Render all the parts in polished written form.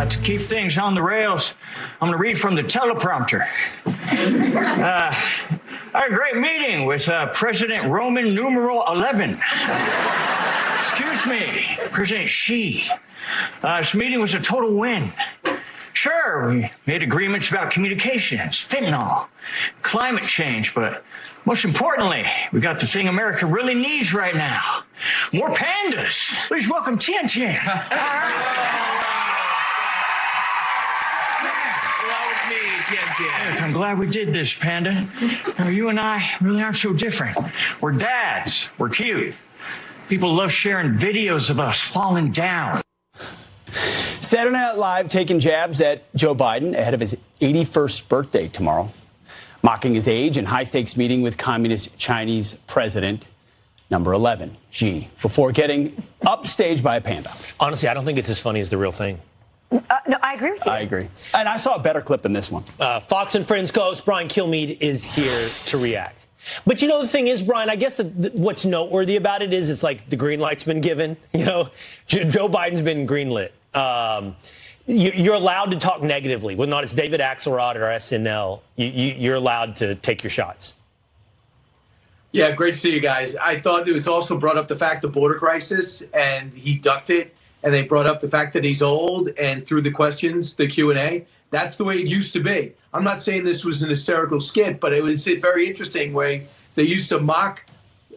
To keep things on the rails, I'm going to read from the teleprompter. I had a great meeting with President Roman numeral 11. Excuse me, President Xi. This meeting was a total win. Sure, we made agreements about communications, fentanyl, climate change, but most importantly, we got the thing America really needs right now. More pandas. Please welcome Tian Tian. I'm glad we did this, Panda. Now, you and I really aren't so different. We're dads. We're cute. People love sharing videos of us falling down. Saturday Night Live taking jabs at Joe Biden ahead of his 81st birthday tomorrow, mocking his age in high-stakes meeting with Communist Chinese President number 11, Xi, before getting upstaged by a panda. Honestly, I don't think it's as funny as the real thing. No, I agree with you. I agree. And I saw a better clip than this one. Fox and Friends co-host Brian Kilmeade is here to react. But, you know, the thing is, Brian, I guess what's noteworthy about it is it's like the green light's been given. You know, Joe Biden's been greenlit. You're allowed to talk negatively. Whether or not it's David Axelrod or SNL, you're allowed to take your shots. Yeah, great to see you guys. I thought it was also brought up the fact the border crisis, and he ducked it. And they brought up the fact that he's old, and through the questions, the Q&A, that's the way it used to be. I'm not saying this was an hysterical skit, but it was a very interesting way. They used to mock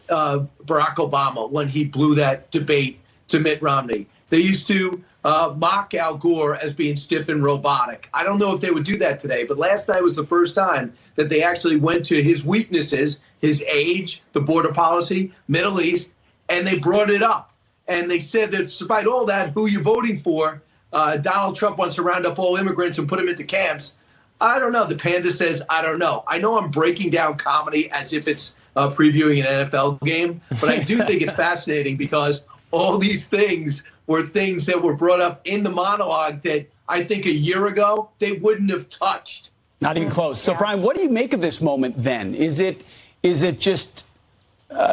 Barack Obama when he blew that debate to Mitt Romney. They used to mock Al Gore as being stiff and robotic. I don't know if they would do that today, but last night was the first time that they actually went to his weaknesses, his age, the border policy, Middle East, and they brought it up. And they said that despite all that, who you're voting for, Donald Trump wants to round up all immigrants and put them into camps. I don't know. The panda says, I don't know. I know I'm breaking down comedy as if it's previewing an NFL game, but I do think it's fascinating because all these things were things that were brought up in the monologue that I think a year ago they wouldn't have touched. Not even close. So, Brian, what do you make of this moment then? Is it just...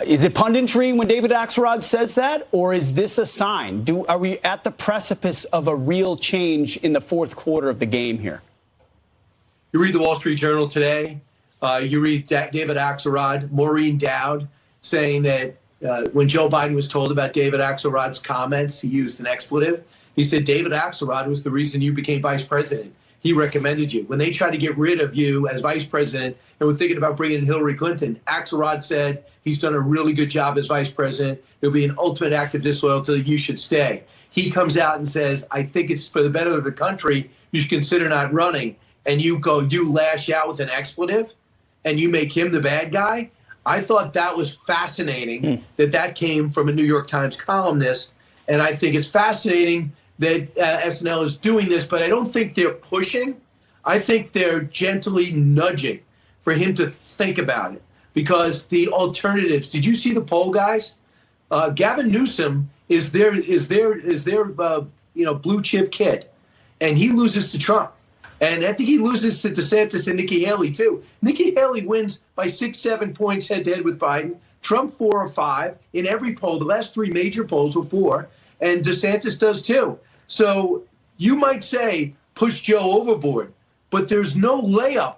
is it punditry when David Axelrod says that, or is this a sign? Are we at the precipice of a real change in the fourth quarter of the game here? You read the Wall Street Journal today. You read David Axelrod, Maureen Dowd, saying that when Joe Biden was told about David Axelrod's comments, he used an expletive. He said David Axelrod was the reason you became vice president. He recommended you. When they tried to get rid of you as vice president and were thinking about bringing in Hillary Clinton, Axelrod said he's done a really good job as vice president. It'll be an ultimate act of disloyalty. You should stay. He comes out and says, I think it's for the better of the country. You should consider not running. And you lash out with an expletive and you make him the bad guy. I thought that was fascinating that came from a New York Times columnist. And I think it's fascinating that SNL is doing this, but I don't think they're pushing. I think they're gently nudging for him to think about it because the alternatives. Did you see the poll, guys? Gavin Newsom is their blue chip kid, and he loses to Trump, and I think he loses to DeSantis and Nikki Haley too. Nikki Haley wins by 6-7 points head to head with Biden. Trump 4 or 5 in every poll. The last 3 major polls were 4, and DeSantis does too. So you might say push Joe overboard, but there's no layup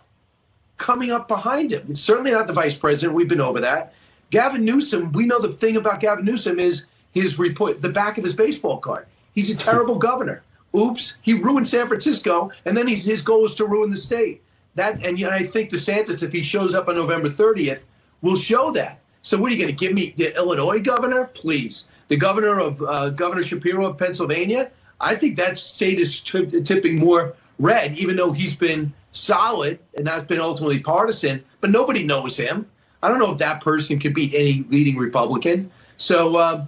coming up behind him. It's certainly not the vice president. We've been over that. Gavin Newsom, we know the thing about Gavin Newsom is his report, the back of his baseball card. He's a terrible governor. Oops, he ruined San Francisco, and then his goal is to ruin the state. And I think DeSantis, if he shows up on November 30th, will show that. So what are you going to give me, the Illinois governor? Please. The governor of Governor Shapiro of Pennsylvania? I think that state is tipping more red, even though he's been solid and not been ultimately partisan, but nobody knows him. I don't know if that person could beat any leading Republican. So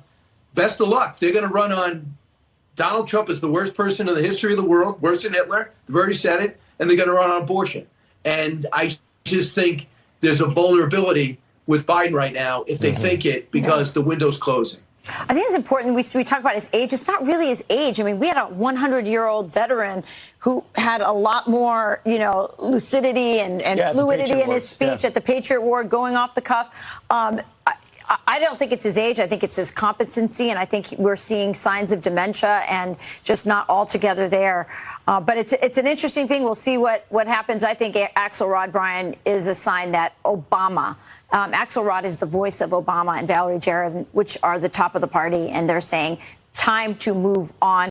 best of luck. They're going to run on Donald Trump is the worst person in the history of the world, worse than Hitler. They've already said it, and they're going to run on abortion. And I just think there's a vulnerability with Biden right now if they think it because the window's closing. I think it's important we talk about his age. It's not really his age. I mean, we had a 100-year-old veteran who had a lot more, lucidity and fluidity in his speech at the Patriot War, going off the cuff. I don't think it's his age. I think it's his competency, and I think we're seeing signs of dementia and just not altogether there. But it's an interesting thing. We'll see what happens. I think Axelrod, Brian, is a sign that Obama, Axelrod is the voice of Obama and Valerie Jarrett, which are the top of the party, and they're saying time to move on.